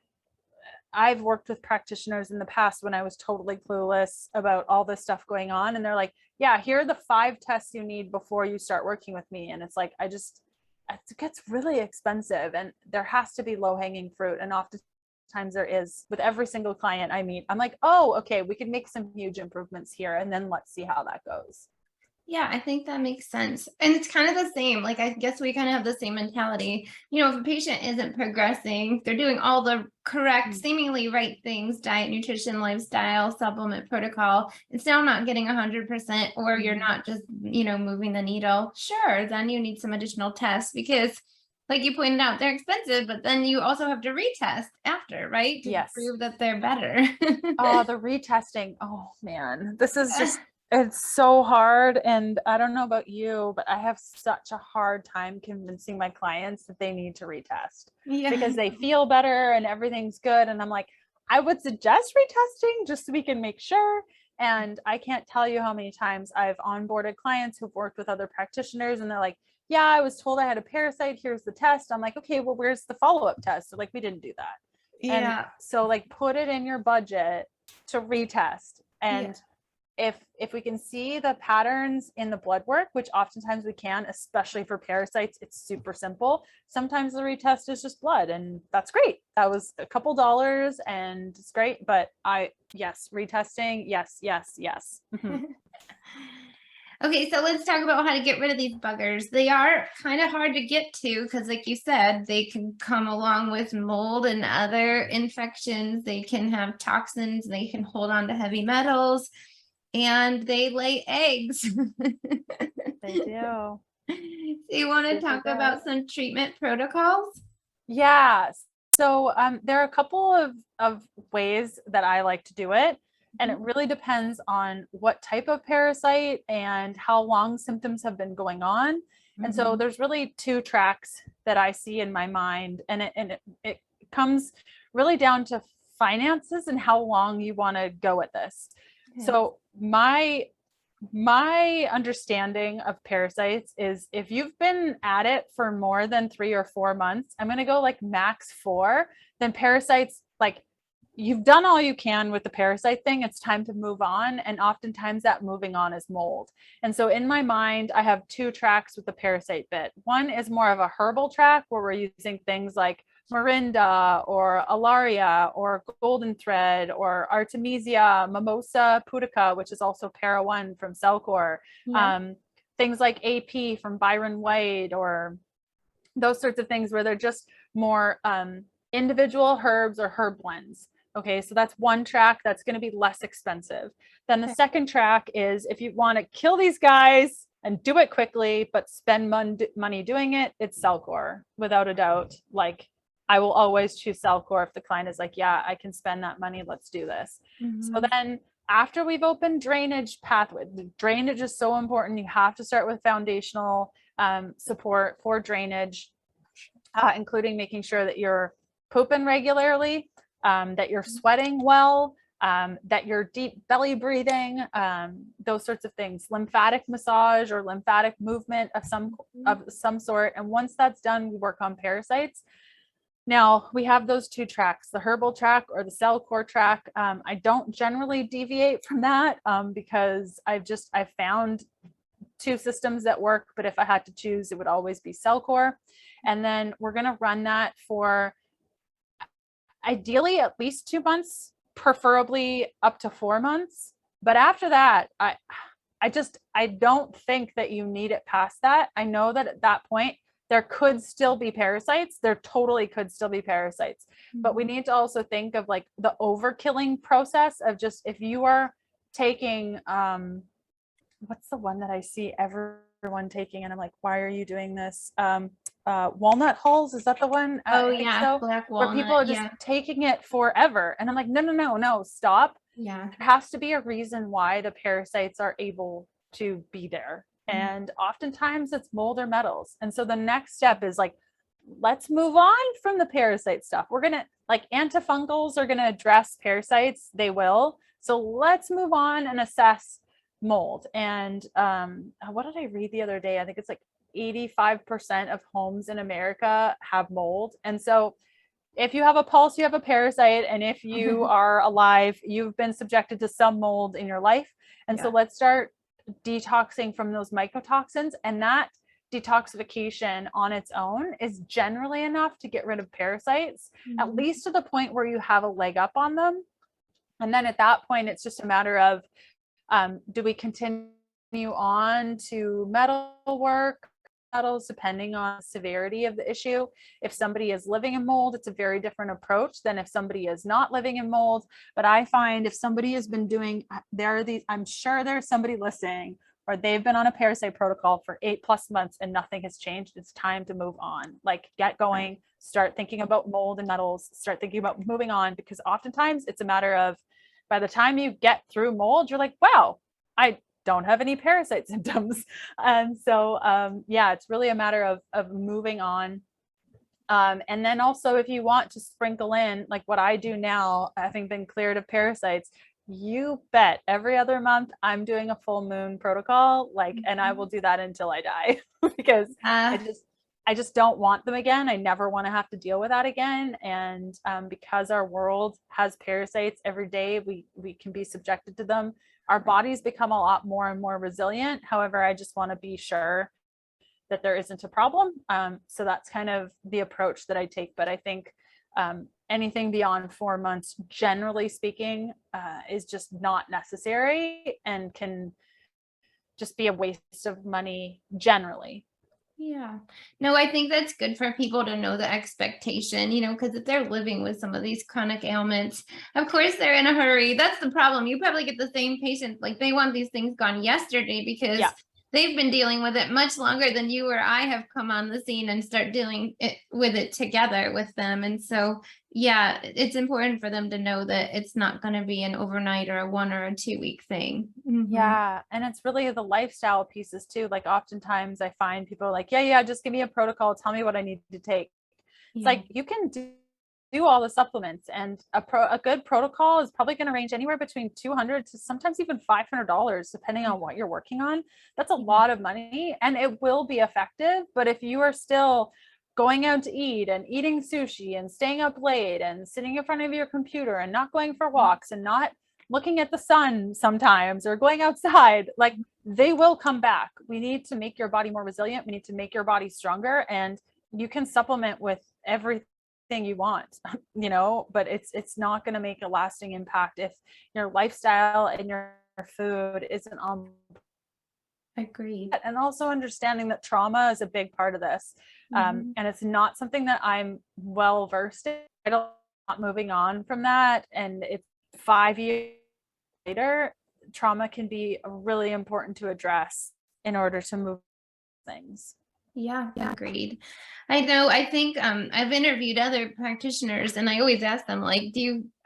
I've worked with practitioners in the past when I was totally clueless about all this stuff going on. And they're like, yeah, here are the 5 tests you need before you start working with me. And it's like, it gets really expensive, and there has to be low-hanging fruit. And oftentimes there is with every single client I meet. I'm like, oh, okay, we can make some huge improvements here, and then let's see how that goes. Yeah, I think that makes sense. And it's kind of the same. Like, I guess we kind of have the same mentality. You know, if a patient isn't progressing, they're doing all the correct, seemingly right things, diet, nutrition, lifestyle, supplement protocol, it's still not getting 100%, or you're not just, you know, moving the needle. Sure, then you need some additional tests, because like you pointed out, they're expensive, but then you also have to retest after, right? To prove that they're better. Oh, the retesting. Oh man, this is just, it's so hard. And I don't know about you, but I have such a hard time convincing my clients that they need to retest because they feel better and everything's good. And I'm like, I would suggest retesting just so we can make sure. And I can't tell you how many times I've onboarded clients who've worked with other practitioners, and they're like, yeah, I was told I had a parasite. Here's the test. I'm like, okay, well, where's the follow-up test? So like, we didn't do that. And so like, put it in your budget to retest. And if we can see the patterns in the blood work, which oftentimes we can, especially for parasites, it's super simple. Sometimes the retest is just blood, and that's great. That was a couple dollars and it's great. But yes, retesting. Yes, yes, yes. Okay, so let's talk about how to get rid of these buggers. They are kind of hard to get to because, like you said, they can come along with mold and other infections. They can have toxins. They can hold on to heavy metals, and they lay eggs. They do. So you want to talk about some treatment protocols? Yeah. So there are a couple of ways that I like to do it. And it really depends on what type of parasite and how long symptoms have been going on. And so there's really 2 tracks that I see in my mind. And it comes really down to finances and how long you want to go with this. Okay. So my understanding of parasites is if you've been at it for more than 3 or 4 months, I'm going to go like max 4, then parasites, like you've done all you can with the parasite thing. It's time to move on. And oftentimes that moving on is mold. And so in my mind, I have 2 tracks with the parasite bit. One is more of a herbal track where we're using things like Morinda or Alaria or golden thread or Artemisia, Mimosa pudica, which is also Para 1 from Cellcore. Yeah. Things like AP from Byron White, or those sorts of things where they're just more individual herbs or herb blends. Okay, so that's one track that's going to be less expensive. Then the Okay. second track is if you want to kill these guys and do it quickly, but spend money doing it, it's Cellcore, without a doubt. Like, I will always choose Cellcore if the client is like, yeah, I can spend that money, let's do this. So then after we've opened drainage pathway, drainage is so important. You have to start with foundational support for drainage, including making sure that you're pooping regularly, that you're sweating well, that you're deep belly breathing, those sorts of things, lymphatic massage or lymphatic movement of some sort. And once that's done, we work on parasites. Now we have those 2 tracks, the herbal track or the Cellcore track. I don't generally deviate from that because I've found 2 systems that work, but if I had to choose, it would always be Cellcore. And then we're going to run that for ideally at least 2 months, preferably up to 4 months. But after that, I don't think that you need it past that. I know that at that point, there could still be parasites. There totally could still be parasites. But we need to also think of like the overkilling process of just, if you are taking, what's the one that I see everyone taking, and I'm like, why are you doing this? Walnut hulls, is that the one? Oh I think yeah, so. black Where walnut. people are just taking it forever. And I'm like, no, stop. Yeah. There has to be a reason why the parasites are able to be there. And oftentimes it's mold or metals. And so the next step is like, let's move on from the parasite stuff. We're going to, like, antifungals are going to address parasites. They will. So let's move on and assess mold. And what did I read the other day? I think it's like 85% of homes in America have mold. And so if you have a pulse, you have a parasite. And if you are alive, you've been subjected to some mold in your life. And so let's start detoxing from those mycotoxins. And that detoxification on its own is generally enough to get rid of parasites, at least to the point where you have a leg up on them. And then at that point, it's just a matter of, do we continue on to metal work, metals, depending on severity of the issue. If somebody is living in mold, it's a very different approach than if somebody is not living in mold. But I find if somebody has been doing, I'm sure there's somebody listening, or they've been on a parasite protocol for 8+ months and nothing has changed. It's time to move on. Like, get going, start thinking about mold and metals, start thinking about moving on, because oftentimes it's a matter of, by the time you get through mold, you're like, wow, I don't have any parasite symptoms. And so, it's really a matter of moving on. And then also, if you want to sprinkle in, like what I do now, having been cleared of parasites, you bet every other month I'm doing a full moon protocol, and I will do that until I die because I just don't want them again. I never want to have to deal with that again. And because our world has parasites every day, we can be subjected to them. Our bodies become a lot more and more resilient. However, I just want to be sure that there isn't a problem. So that's kind of the approach that I take. But I think anything beyond 4 months, generally speaking, is just not necessary and can just be a waste of money generally. Yeah. No, I think that's good for people to know the expectation, because if they're living with some of these chronic ailments, of course they're in a hurry. That's the problem. You probably get the same patients, like they want these things gone yesterday because they've been dealing with it much longer than you or I have come on the scene and start dealing with it together with them. And so, it's important for them to know that it's not going to be an overnight or a 1 or a 2 week thing. Yeah. And it's really the lifestyle pieces too. Like, oftentimes I find people are like, just give me a protocol. Tell me what I need to take. It's like, you can do do all the supplements, and a good protocol is probably going to range anywhere between $200 to sometimes even $500, depending on what you're working on. That's a lot of money, and it will be effective. But if you are still going out to eat and eating sushi and staying up late and sitting in front of your computer and not going for walks and not looking at the sun sometimes or going outside, like, they will come back. We need to make your body more resilient. We need to make your body stronger, and you can supplement with everything you want, but it's not going to make a lasting impact if your lifestyle and your food isn't on. Agreed. And also understanding that trauma is a big part of this. And it's not something that I'm well versed in. I'm not moving on from that. And it's 5 years later, trauma can be really important to address in order to move things. Yeah, agreed. I know. I think I've interviewed other practitioners, and I always ask them, like,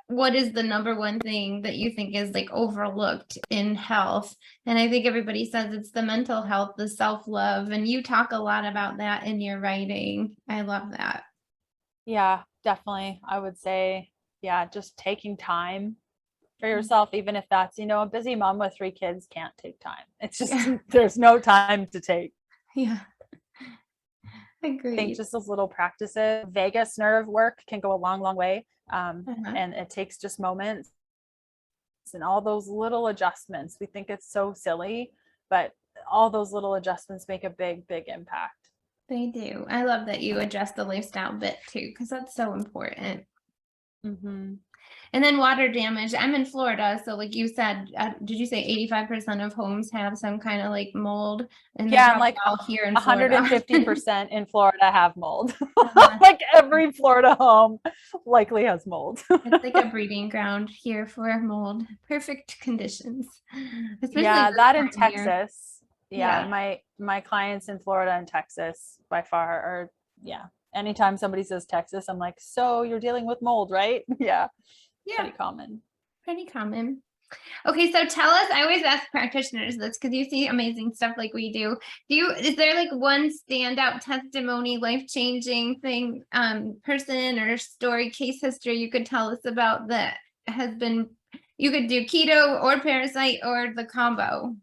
what is the number one thing that you think is like overlooked in health? And I think everybody says it's the mental health, the self-love, and you talk a lot about that in your writing. I love that. Yeah, definitely. I would say, just taking time for yourself, even if that's, a busy mom with 3 kids can't take time. It's just, there's no time to take. Yeah. Agreed. I think just those little practices, vagus nerve work can go a long, long way. And it takes just moments and all those little adjustments. We think it's so silly, but all those little adjustments make a big, big impact. They do. I love that you address the lifestyle bit too, because that's so important. And then water damage. I'm in Florida, so like you said, did you say 85% of homes have some kind of like mold? And yeah, like all here in 150% in Florida have mold. Like every Florida home likely has mold. It's like a breeding ground here for mold. Perfect conditions. Especially that in Texas. My clients in Florida and Texas by far are, anytime somebody says Texas, I'm like, so you're dealing with mold, right? Yeah. Pretty common. Okay, so tell us, I always ask practitioners this because you see amazing stuff like we do. Is there like one standout testimony, life-changing thing, person or story, case history you could tell us about that has been, you could do keto or parasite or the combo?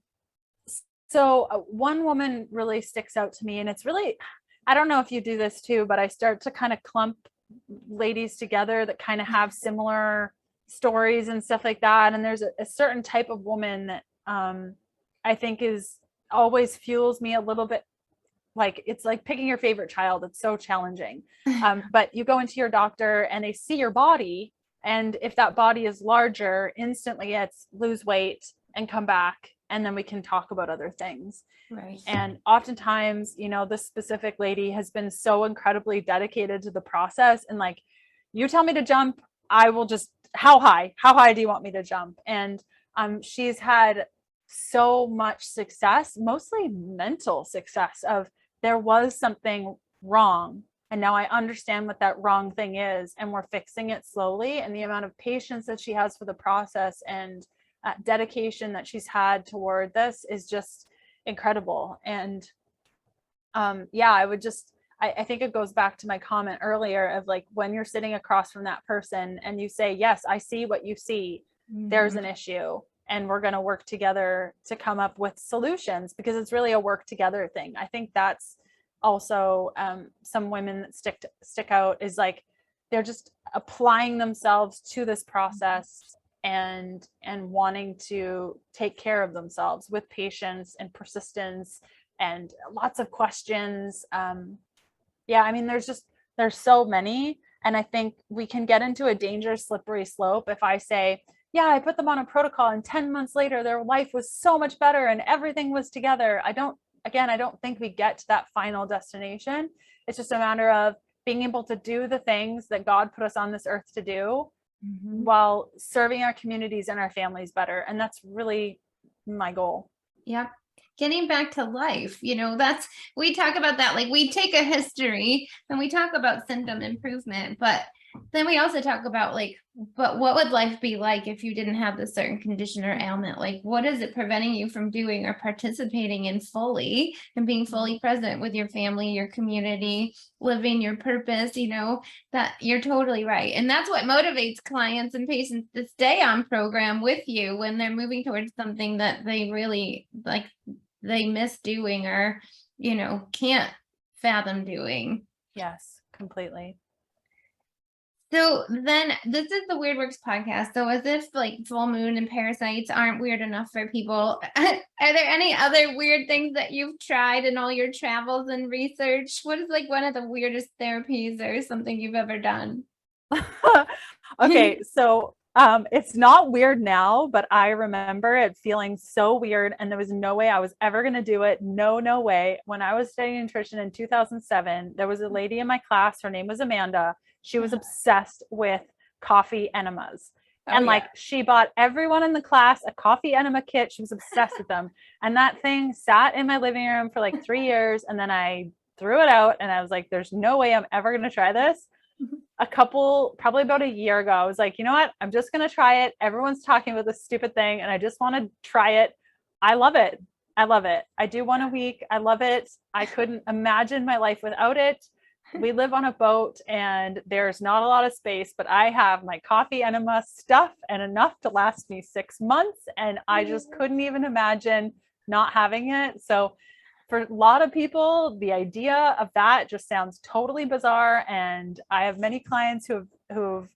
So one woman really sticks out to me, and it's really, I don't know if you do this too, but I start to kind of clump ladies together that kind of have similar stories and stuff like that. And there's a certain type of woman that I think is always fuels me a little bit. Like, it's like picking your favorite child. It's so challenging. But you go into your doctor and they see your body. And if that body is larger, instantly it's lose weight and come back. And then we can talk about other things. Right. And oftentimes, this specific lady has been so incredibly dedicated to the process. And like, you tell me to jump, I will just, how high do you want me to jump? And she's had so much success, mostly mental success, of there was something wrong. And now I understand what that wrong thing is. And we're fixing it slowly. And the amount of patience that she has for the process and dedication that she's had toward this is just incredible. And I think it goes back to my comment earlier of like, when you're sitting across from that person and you say, yes, I see what you see, there's an issue, and we're going to work together to come up with solutions, because it's really a work together thing. I think that's also some women that stick out, is like, they're just applying themselves to this process and wanting to take care of themselves with patience and persistence and lots of questions. There's so many. And I think we can get into a dangerous, slippery slope if I say, I put them on a protocol and 10 months later, their life was so much better and everything was together. I don't think we get to that final destination. It's just a matter of being able to do the things that God put us on this earth to do, while serving our communities and our families better. And that's really my goal. Yeah. Getting back to life, we talk about that. Like, we take a history and we talk about symptom improvement, but Then we also talk about like, but what would life be like if you didn't have this certain condition or ailment? Like, what is it preventing you from doing or participating in fully and being fully present with your family, your community, living your purpose? That you're totally right. And that's what motivates clients and patients to stay on program with you when they're moving towards something that they really like, they miss doing or, can't fathom doing. Yes, completely. So then this is the Weird Works podcast. So as if like full moon and parasites aren't weird enough for people, are there any other weird things that you've tried in all your travels and research? What is like one of the weirdest therapies or something you've ever done? Okay, so it's not weird now, but I remember it feeling so weird, and there was no way I was ever going to do it. No way. When I was studying nutrition in 2007, there was a lady in my class. Her name was Amanda. She was obsessed with coffee enemas. And she bought everyone in the class a coffee enema kit. She was obsessed with them. And that thing sat in my living room for like 3 years. And then I threw it out and I was like, there's no way I'm ever going to try this. Probably about a year ago, I was like, you know what? I'm just going to try it. Everyone's talking about this stupid thing and I just want to try it. I love it. I do one a week. I love it. I couldn't imagine my life without it. We live on a boat and there's not a lot of space, but I have my coffee enema stuff and enough to last me 6 months. And I just couldn't even imagine not having it. So for a lot of people, the idea of that just sounds totally bizarre. And I have many clients who've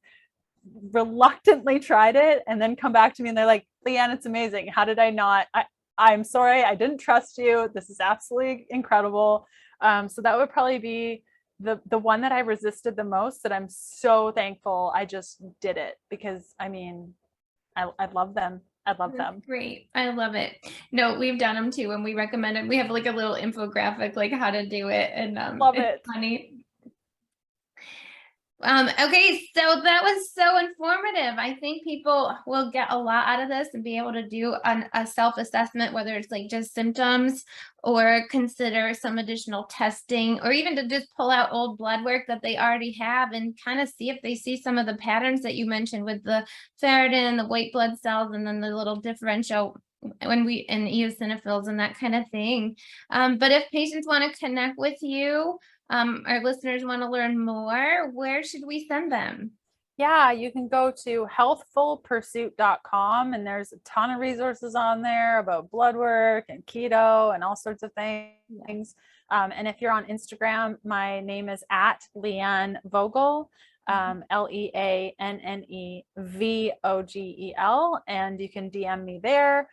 reluctantly tried it and then come back to me and they're like, Leanne, it's amazing. How did I not? I'm sorry. I didn't trust you. This is absolutely incredible. So that would probably be the one that I resisted the most, that I'm so thankful I just did it, because I mean, I love them. I love them. Great. I love it. No, we've done them too. And we recommend it. We have like a little infographic, like how to do it. And love it's it. funny. Okay, so that was so informative. I think people will get a lot out of this and be able to do a self-assessment, whether it's like just symptoms or consider some additional testing, or even to just pull out old blood work that they already have and kind of see if they see some of the patterns that you mentioned with the ferritin, the white blood cells, and then the little differential in eosinophils and that kind of thing. But if patients want to connect with you, our listeners want to learn more, where should we send them? Yeah, you can go to healthfulpursuit.com and there's a ton of resources on there about blood work and keto and all sorts of things. And if you're on Instagram, my name is at Leanne Vogel, LeanneVogel, and you can DM me there.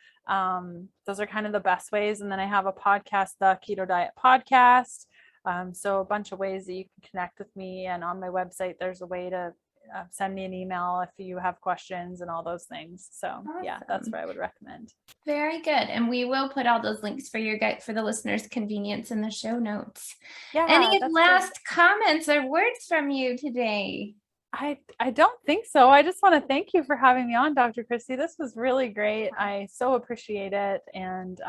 Those are kind of the best ways. And then I have a podcast, the Keto Diet Podcast. So a bunch of ways that you can connect with me, and on my website, there's a way to send me an email if you have questions and all those things. So awesome. Yeah, that's what I would recommend. Very good. And we will put all those links for for the listeners' convenience in the show notes. Yeah. Any last comments or words from you today? I don't think so. I just want to thank you for having me on, Dr. Christy. This was really great. I so appreciate it. And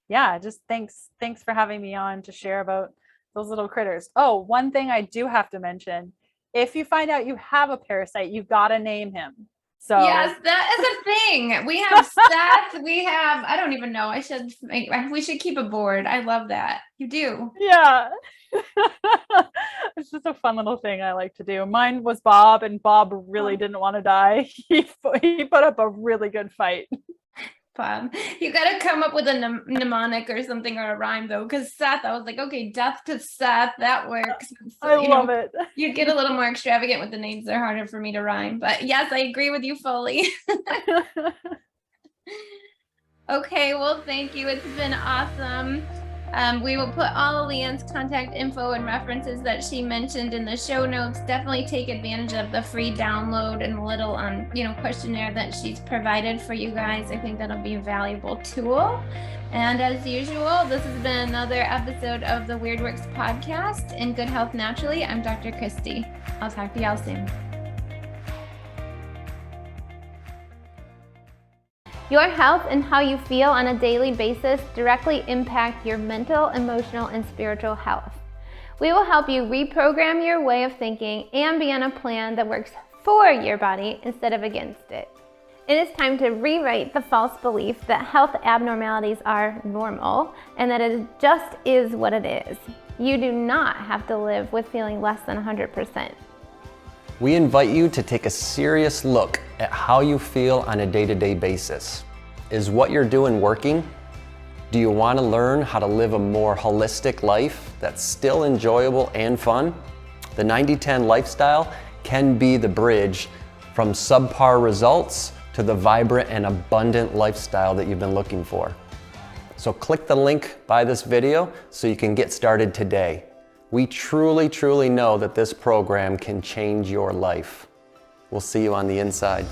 yeah, just thanks for having me on to share about those little critters. Oh, one thing I do have to mention: if you find out you have a parasite, you've got to name him. So yes, that is a thing. We have Seth. We have, I don't even know. We should keep a board. I love that. You do. Yeah. It's just a fun little thing I like to do. Mine was Bob, and Bob really didn't want to die. He put up a really good fight. Bob, you got to come up with a mnemonic or something, or a rhyme though, because Seth, I was like, okay, death to Seth, that works. So, I love it. You get a little more extravagant with the names. They're harder for me to rhyme, but yes, I agree with you fully. Okay, well, thank you. It's been awesome. We will put all of Leanne's contact info and references that she mentioned in the show notes. Definitely take advantage of the free download and little questionnaire that she's provided for you guys. I think that'll be a valuable tool. And as usual, this has been another episode of the Weird Works podcast. In Good Health Naturally, I'm Dr. Christy. I'll talk to y'all soon. Your health and how you feel on a daily basis directly impact your mental, emotional, and spiritual health. We will help you reprogram your way of thinking and be on a plan that works for your body instead of against it. It is time to rewrite the false belief that health abnormalities are normal and that it just is what it is. You do not have to live with feeling less than 100%. We invite you to take a serious look at how you feel on a day-to-day basis. Is what you're doing working? Do you want to learn how to live a more holistic life that's still enjoyable and fun? The 90-10 lifestyle can be the bridge from subpar results to the vibrant and abundant lifestyle that you've been looking for. So click the link by this video so you can get started today. We truly, truly know that this program can change your life. We'll see you on the inside.